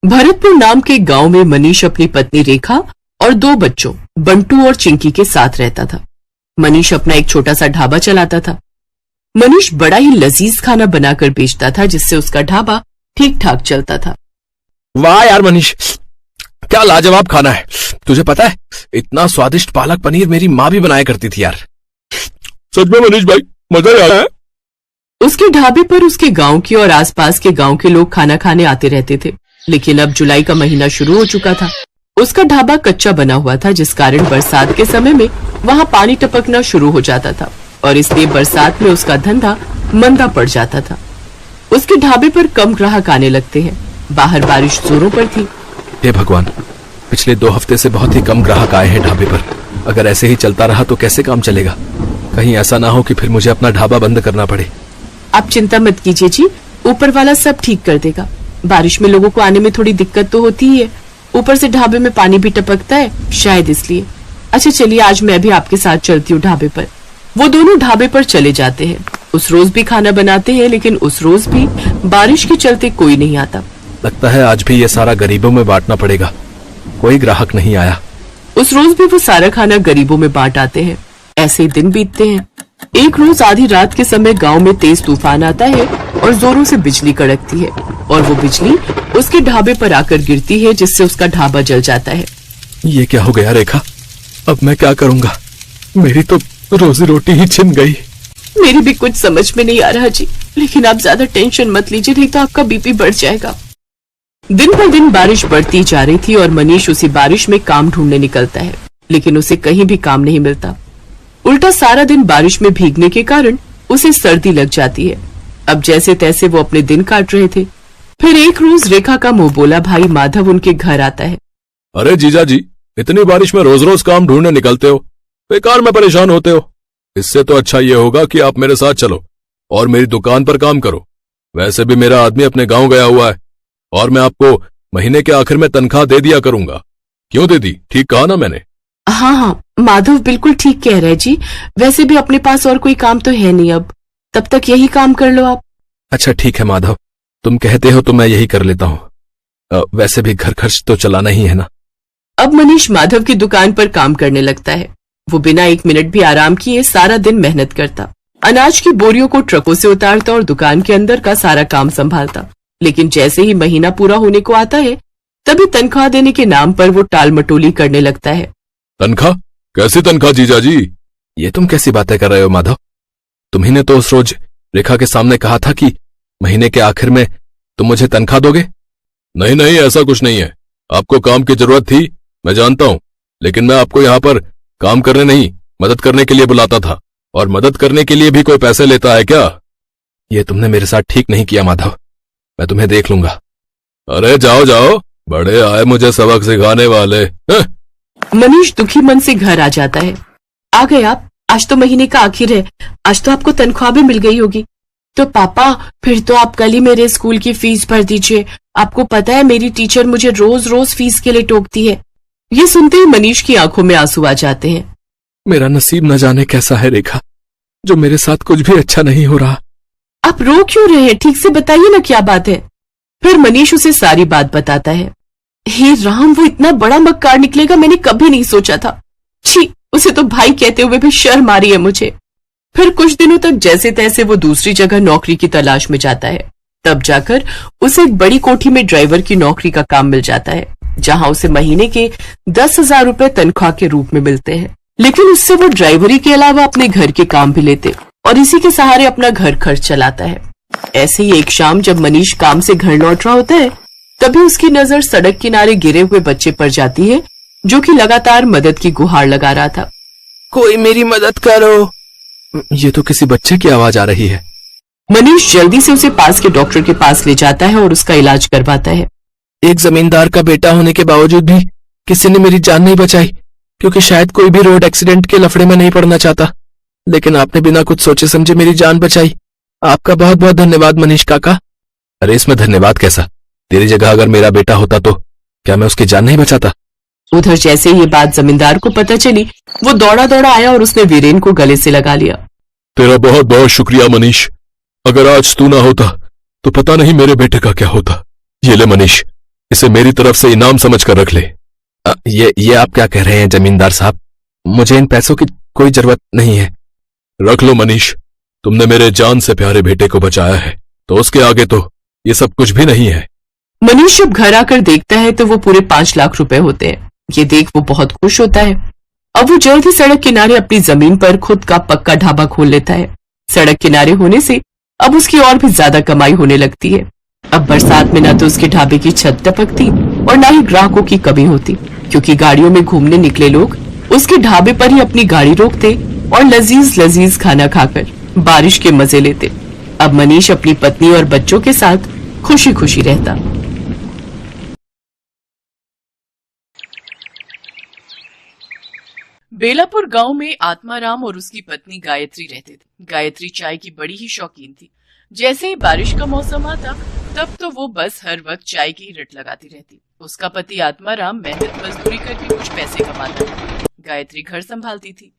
भरतपुर नाम के गांव में मनीष अपनी पत्नी रेखा और 2 बच्चों बंटू और चिंकी के साथ रहता था। मनीष अपना एक छोटा सा ढाबा चलाता था। मनीष बड़ा ही लजीज खाना बनाकर बेचता था, जिससे उसका ढाबा ठीक ठाक चलता था। वाह यार मनीष, क्या लाजवाब खाना है। तुझे पता है, इतना स्वादिष्ट पालक पनीर मेरी माँ भी बनाया करती थी यार। सच में मनीष भाई, मजा आ रहा है। उसके ढाबे पर उसके गांव के और आसपास के गांव के लोग खाना खाने आते रहते थे। लेकिन अब जुलाई का महीना शुरू हो चुका था। उसका ढाबा कच्चा बना हुआ था, जिस कारण बरसात के समय में वहां पानी टपकना शुरू हो जाता था और इसलिए बरसात में उसका धंधा मंदा पड़ जाता था। उसके ढाबे पर कम ग्राहक आने लगते हैं। बाहर बारिश जोरों पर थी। हे भगवान, पिछले 2 हफ्ते से बहुत ही कम ग्राहक आए हैं ढाबे पर। अगर ऐसे ही चलता रहा तो कैसे काम चलेगा। कहीं ऐसा ना हो कि फिर मुझे अपना ढाबा बंद करना पड़े। आप चिंता मत कीजिए जी, ऊपर वाला सब ठीक कर देगा। बारिश में लोगों को आने में थोड़ी दिक्कत तो होती ही है, ऊपर से ढाबे में पानी भी टपकता है, शायद इसलिए। अच्छा चलिए, आज मैं भी आपके साथ चलती हूँ ढाबे पर। वो दोनों ढाबे पर चले जाते हैं। उस रोज भी खाना बनाते हैं, लेकिन उस रोज भी बारिश के चलते कोई नहीं आता। लगता है आज भी ये सारा गरीबों में बांटना पड़ेगा। कोई ग्राहक नहीं आया। उस रोज भी वो सारा खाना गरीबों में बांट आते हैं। ऐसे ही दिन बीतते हैं। एक रोज आधी रात के समय गांव में तेज तूफान आता है और जोरों से बिजली कड़कती है और वो बिजली उसके ढाबे पर आकर गिरती है, जिससे उसका ढाबा जल जाता है। ये क्या हो गया रेखा? अब मैं क्या करूंगा? मेरी तो रोजी रोटी ही छिन गई। मेरी भी कुछ समझ में नहीं आ रहा जी, लेकिन आप ज्यादा टेंशन मत लीजिए, नहीं तो आपका बीपी बढ़ जाएगा। दिन पर दिन बारिश बढ़ती जा रही थी और मनीष उसी बारिश में काम ढूंढने निकलता है, लेकिन उसे कहीं भी काम नहीं मिलता। उल्टा सारा दिन बारिश में भीगने के कारण उसे सर्दी लग जाती है। अब जैसे तैसे वो अपने दिन काट रहे थे। फिर एक रोज रेखा का मुंह बोला भाई माधव उनके घर आता है। अरे जीजा जी, इतनी बारिश में रोज रोज काम ढूंढने निकलते हो, बेकार में परेशान होते हो। इससे तो अच्छा ये होगा कि आप मेरे साथ चलो और मेरी दुकान पर काम करो। वैसे भी मेरा आदमी अपने गांव गया हुआ है और मैं आपको महीने के आखिर में तनख्वाह दे दिया करूंगा। क्यों दे दी? ठीक कहा ना मैंने? हाँ, माधव बिल्कुल ठीक कह रहे जी। वैसे भी अपने पास और कोई काम तो है नहीं अब, तब तक यही काम कर लो आप। अच्छा ठीक है माधव, तुम कहते हो तो मैं यही कर लेता हूँ। वैसे भी घर खर्च तो चलाना ही है ना। अब मनीष माधव की दुकान पर काम करने लगता है। वो बिना 1 मिनट भी आराम किए सारा दिन मेहनत करता, अनाज की बोरियों को ट्रकों से उतारता और दुकान के अंदर का सारा काम संभालता। लेकिन जैसे ही महीना पूरा होने को आता है, तभी तनख्वाह देने के नाम पर वो टाल मटोली करने लगता है। तनख्वाह? कैसी तनख्वाह जीजा जी? ये तुम कैसी बातें कर रहे हो माधव? तुम्ही ने तो उस रोज रेखा के सामने कहा था कि महीने के आखिर में तुम मुझे तनख्वाह दोगे। नहीं नहीं, ऐसा कुछ नहीं है। आपको काम की जरूरत थी, मैं जानता हूँ, लेकिन मैं आपको यहाँ पर काम करने नहीं, मदद करने के लिए बुलाता था। और मदद करने के लिए भी कोई पैसे लेता है क्या? ये तुमने मेरे साथ ठीक नहीं किया माधव, मैं तुम्हें देख लूंगा। अरे जाओ जाओ, बड़े आए मुझे सबक सिखाने वाले। मनीष दुखी मन से घर आ जाता है। आ गए आप? आज तो महीने का आखिर है, आज तो आपको तनख्वाह भी मिल गई होगी। तो पापा, फिर तो आप कल ही मेरे स्कूल की फीस भर दीजिए। आपको पता है मेरी टीचर मुझे रोज रोज फीस के लिए टोकती है। ये सुनते ही मनीष की आंखों में आंसू आ जाते हैं। मेरा नसीब न जाने कैसा है रेखा, जो मेरे साथ कुछ भी अच्छा नहीं हो रहा। आप रो क्यों रहे हैं? ठीक से बताइए ना क्या बात है। फिर मनीष उसे सारी बात बताता है। हे राम, वो इतना बड़ा मक्कार निकलेगा मैंने कभी नहीं सोचा था। छी, उसे तो भाई कहते हुए भी शर्म आ रही है मुझे। फिर कुछ दिनों तक जैसे तैसे वो दूसरी जगह नौकरी की तलाश में जाता है। तब जाकर उसे एक बड़ी कोठी में ड्राइवर की नौकरी का काम मिल जाता है, जहां उसे महीने के 10,000 रुपए तनख्वाह के रूप में मिलते हैं। लेकिन उससे वो ड्राइवरी के अलावा अपने घर के काम भी लेते और इसी के सहारे अपना घर खर्च चलाता है। ऐसे ही एक शाम जब मनीष काम से घर लौट रहा होता है, तभी उसकी नजर सड़क किनारे गिरे हुए बच्चे पर जाती है, जो कि लगातार मदद की गुहार लगा रहा था। कोई मेरी मदद करो। ये तो किसी बच्चे की आवाज आ रही है। मनीष जल्दी से उसे पास के डॉक्टर के पास ले जाता है और उसका इलाज करवाता है। एक जमींदार का बेटा होने के बावजूद भी किसी ने मेरी जान नहीं बचाई, क्योंकि शायद कोई भी रोड एक्सीडेंट के लफड़े में नहीं पड़ना चाहता। लेकिन आपने बिना कुछ सोचे समझे मेरी जान बचाई। आपका बहुत बहुत धन्यवाद मनीष काका। अरे इसमें धन्यवाद कैसा? तेरी जगह अगर मेरा बेटा होता तो क्या मैं उसकी जान नहीं बचाता? उधर जैसे ये बात जमींदार को पता चली, वो दौड़ा दौड़ा आया और उसने वीरेन को गले से लगा लिया। तेरा बहुत बहुत शुक्रिया मनीष। अगर आज तू ना होता तो पता नहीं मेरे बेटे का क्या होता। ये ले मनीष, इसे मेरी तरफ से इनाम समझकर रख ले। ये आप क्या कह रहे हैं जमींदार साहब? मुझे इन पैसों की कोई जरूरत नहीं है। रख लो मनीष, तुमने मेरे जान से प्यारे बेटे को बचाया है, तो उसके आगे तो ये सब कुछ भी नहीं है। मनीष जब घर आकर देखता है तो वो पूरे 5 लाख रुपए होते हैं। ये देख वो बहुत खुश होता है। अब वो जल्द ही सड़क किनारे अपनी जमीन पर खुद का पक्का ढाबा खोल लेता है। सड़क किनारे होने से अब उसकी और भी ज्यादा कमाई होने लगती है। अब बरसात में न तो उसके ढाबे की छत टपकती और न ही ग्राहकों की कमी होती, क्योंकि गाड़ियों में घूमने निकले लोग उसके ढाबे पर ही अपनी गाड़ी रोकते और लजीज लजीज खाना खाकर बारिश के मजे लेते। अब मनीष अपनी पत्नी और बच्चों के साथ खुशी खुशी रहता। बेलापुर गांव में आत्माराम और उसकी पत्नी गायत्री रहते थे। गायत्री चाय की बड़ी ही शौकीन थी। जैसे ही बारिश का मौसम आता तब तो वो बस हर वक्त चाय की रट लगाती रहती। उसका पति आत्माराम मेहनत मजदूरी करके कुछ पैसे कमाता था। गायत्री घर संभालती थी,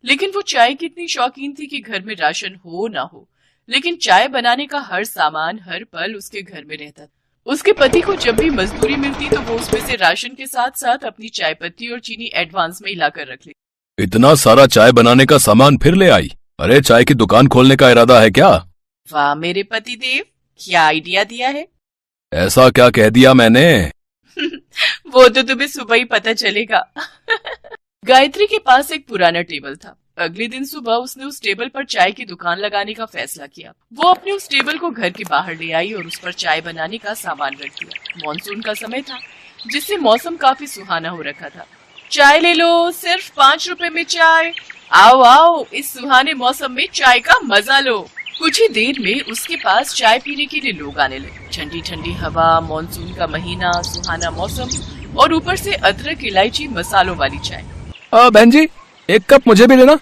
लेकिन वो चाय की इतनी शौकीन थी कि घर में राशन हो ना हो, लेकिन चाय बनाने का हर सामान हर पल उसके घर में रहता था। उसके पति को जब भी मजदूरी मिलती तो वो उसमें से राशन के साथ साथ अपनी चाय पत्ती और चीनी एडवांस में हिलाकर रख लेती। इतना सारा चाय बनाने का सामान फिर ले आई? अरे चाय की दुकान खोलने का इरादा है क्या? वाह मेरे पति देव, क्या आइडिया दिया है। ऐसा क्या कह दिया मैंने? वो तो तुम्हें सुबह ही पता चलेगा। गायत्री के पास एक पुराना टेबल था। अगले दिन सुबह उसने उस टेबल पर चाय की दुकान लगाने का फैसला किया। वो अपने उस टेबल को घर के बाहर ले आई और उस पर चाय बनाने का सामान रख दिया। मॉनसून का समय था, जिससे मौसम काफी सुहाना हो रखा था। चाय ले लो, सिर्फ 5 रुपए में चाय। आओ आओ, इस सुहाने मौसम में चाय का मजा लो। कुछ ही देर में उसके पास चाय पीने के लिए लोग आने लगे। ठंडी ठंडी हवा, मॉनसून का महीना, सुहाना मौसम और ऊपर से अदरक इलायची मसालों वाली चाय। बहन जी, एक कप मुझे भी देना।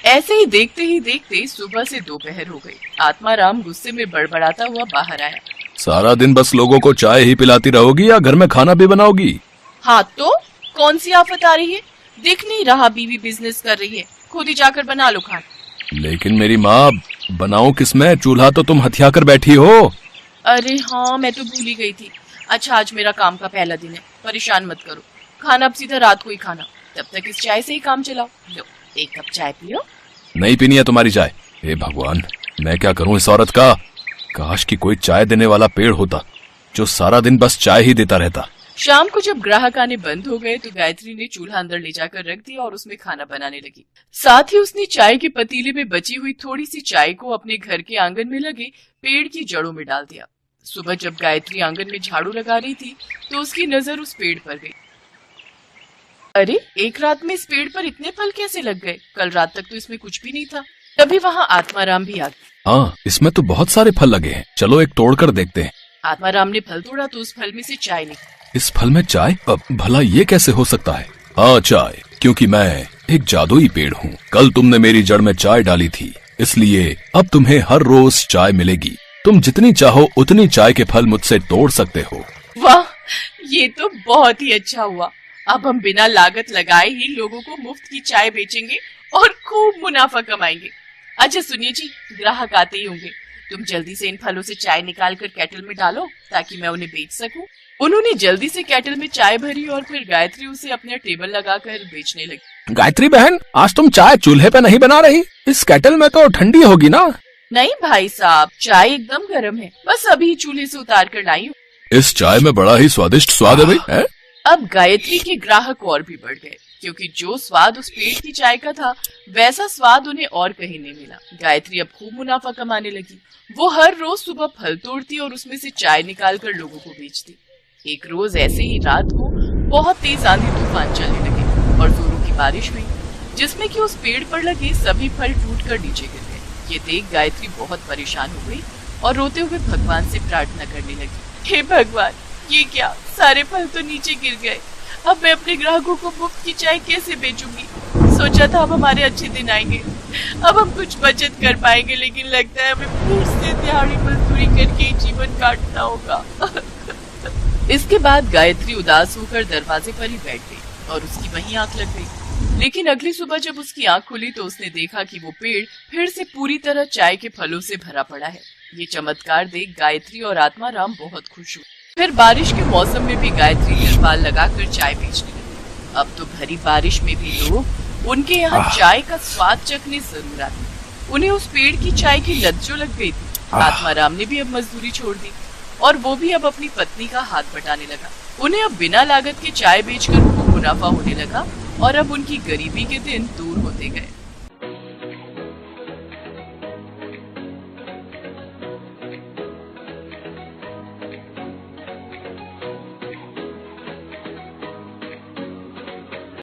ऐसे ही देखते सुबह से दोपहर हो गई। आत्माराम गुस्से में बड़बड़ाता हुआ बाहर आया। सारा दिन बस लोगों को चाय ही पिलाती रहोगी या घर में खाना भी बनाओगी? हाँ तो कौन सी आफत आ रही है? दिख नहीं रहा बीवी बिजनेस कर रही है, खुद ही जाकर बना लो खाना। लेकिन मेरी माँ, बनाओ किसमें? चूल्हा तो तुम हथिया कर बैठी हो। अरे हाँ, मैं तो भूल ही गई थी। अच्छा, आज मेरा काम का पहला दिन है, परेशान मत करो। खाना अब सीधा रात को ही खाना, तब तक इस चाय से ही काम चलाओ। लो, एक कप चाय पियो। नहीं पीनी है तुम्हारी चाय। हे भगवान, मैं क्या करूं इस औरत का? काश कि कोई चाय देने वाला पेड़ होता जो सारा दिन बस चाय ही देता रहता। शाम को जब ग्राहक आने बंद हो गए तो गायत्री ने चूल्हा अंदर ले जाकर रख दिया और उसमें खाना बनाने लगी। साथ ही उसने चाय के पतीले में बची हुई थोड़ी सी चाय को अपने घर के आंगन में लगे पेड़ की जड़ों में डाल दिया। सुबह जब गायत्री आंगन में झाड़ू लगा रही थी तो उसकी नजर उस पेड़ पर गई। अरे, एक रात में इस पेड़ पर इतने फल कैसे लग गए? कल रात तक तो इसमें कुछ भी नहीं था। तभी वहाँ आत्माराम भी आ गया। हाँ, इसमें तो बहुत सारे फल लगे हैं, चलो एक तोड़ कर देखते हैं। आत्माराम ने फल तोड़ा तो उस फल में से चाय निकली। इस फल में चाय? भला ये कैसे हो सकता है? हाँ, चाय, क्योंकि मैं एक जादुई पेड़ हूँ। कल तुमने मेरी जड़ में चाय डाली थी, इसलिए अब तुम्हें हर रोज चाय मिलेगी। तुम जितनी चाहो उतनी चाय के फल मुझसे तोड़ सकते हो। वाह, ये तो बहुत ही अच्छा हुआ। अब हम बिना लागत लगाए ही लोगों को मुफ्त की चाय बेचेंगे और खूब मुनाफा कमाएंगे। अच्छा सुनिए जी, ग्राहक आते ही होंगे, तुम जल्दी से इन फलों से चाय निकाल कर केटल में डालो ताकि मैं उन्हें बेच सकूं। उन्होंने जल्दी से केटल में चाय भरी और फिर गायत्री उसे अपने टेबल लगाकर बेचने लगी। गायत्री बहन, आज तुम चाय चूल्हे पे नहीं बना रही? इस केटल में तो ठंडी होगी ना? नहीं भाई साहब, चाय एकदम गर्म है, बस अभी चूल्हे से उतार कर लाई हूँ। इस चाय में बड़ा ही स्वादिष्ट स्वाद है भाई। अब गायत्री के ग्राहक और भी बढ़ गए, क्योंकि जो स्वाद उस पेड़ की चाय का था वैसा स्वाद उन्हें और कहीं नहीं मिला। गायत्री अब खूब मुनाफा कमाने लगी। वो हर रोज सुबह फल तोड़ती और उसमें से चाय निकाल कर लोगों को बेचती। एक रोज ऐसे ही रात को बहुत तेज आंधी तूफान चलने लगे और जोरों की बारिश हुई, जिसमें कि उस पेड़ पर लगे सभी फल टूट कर नीचे गिर गए। ये देख गायत्री बहुत परेशान हो गई और रोते हुए भगवान से प्रार्थना करने लगी। हे भगवान, ये क्या, सारे फल तो नीचे गिर गए। अब मैं अपने ग्राहकों को मुफ्त की चाय कैसे बेचूंगी? सोचा था अब हमारे अच्छे दिन आएंगे, अब हम कुछ बचत कर पाएंगे, लेकिन लगता है हमें फिर से दिहाड़ी मजदूरी करके जीवन काटना होगा। इसके बाद गायत्री उदास होकर दरवाजे पर ही बैठ गई और उसकी वहीं आंख लग गई। लेकिन अगली सुबह जब उसकी आंख खुली तो उसने देखा कि वो पेड़ फिर से पूरी तरह चाय के फलों से भरा पड़ा है। ये चमत्कार देख गायत्री और आत्माराम बहुत खुश हुए। फिर बारिश के मौसम में भी गायत्री तिरपाल लगाकर चाय बेचने लगी। अब तो भरी बारिश में भी लोग उनके यहाँ चाय का स्वाद चखने जरूर आते। उन्हें उस पेड़ की चाय की लत जो लग गई थी। आत्माराम ने भी अब मजदूरी छोड़ दी और वो भी अब अपनी पत्नी का हाथ बटाने लगा। उन्हें अब बिना लागत के चाय बेचकर खूब मुनाफा होने लगा और अब उनकी गरीबी के दिन दूर होते गए।